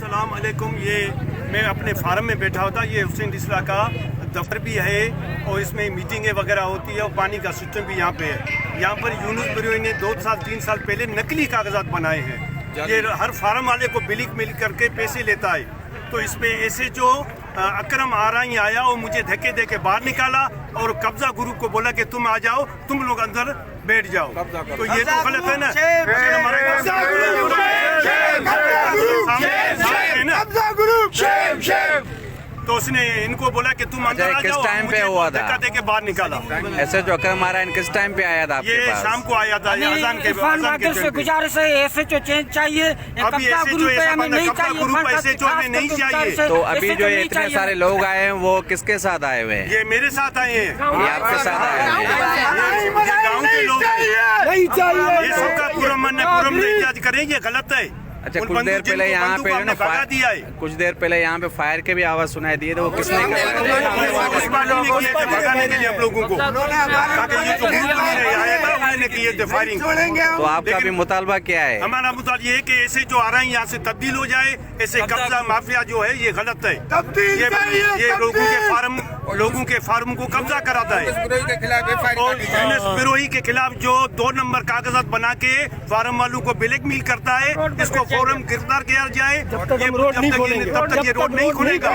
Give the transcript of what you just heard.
अस्सलाम वालेकुम। ये मैं अपने फार्म में बैठा होता, ये हुसैन डिसला का दफ्तर भी है और इसमें मीटिंगें वगैरह होती है और पानी का सिस्टम भी यहाँ पे है। यहाँ पर यूनुस बरोई ने 2 साल 3 साल पहले नकली कागजात बनाए हैं। ये हर फार्म वाले को बिलिक मिल करके पैसे लेता है। तो इसमें ऐसे जो अकरम आराई आया और मुझे धक्के दे के बाहर निकाला और कब्जा ग्रुप को बोला कि तुम आ जाओ, तुम लोग अंदर बैठ जाओ। तो ये तो गलत है ना। तो उसने इनको बोला कि तुम अंदर आ जाओ। किस टाइम पे हुआ था? धक्का दे के बाहर निकाला। ऐसे जो अकरम आराई किस टाइम पे आया था आपके ये पास? शाम को आया था। अजान के से गुजारिश है, ऐसे जो चेंज चाहिए, अभी ऐसे जो हमें नहीं चाहिए, ऐसे जो हमें नहीं चाहिए। तो अभी जो इतने सारे लोग आए हैं वो किसके साथ आए हुए हैं? ये मेरे साथ आए हैं। ये आपके साथ आए हैं? ये गाँव के लोग नहीं चाहिए। ये सबका पूरा मन है, पूरा एहतजाज करें, ये गलत है। अच्छा, कुछ देर पहले यहाँ पे ना दिया है। कुछ देर पहले यहाँ पे फायर के भी आवाज सुनाई दी है, तो वो किसने उस पार्टी ने किए थे भगाने के लिए हम लोगों को, ताकि ये जो ग्रुप आया था उन्होंने किए थे फायरिंग। तो आपका भी मुतालबा क्या है? हमारा मुतालबा ये है कि ऐसे जो आ रहे हैं यहाँ से तब्दील हो जाए। ऐसे कब्जा माफिया जो है ये गलत है। ये लोगों के फार्म को कब्जा कराता है और यूनुस बरोई के खिलाफ जो 2 नंबर कागजात बना के फार्म वालों को ब्लैकमेल करता है, इसको फौरन गिरफ्तार किया जाए। तब तक ये रोड नहीं खुलेगा।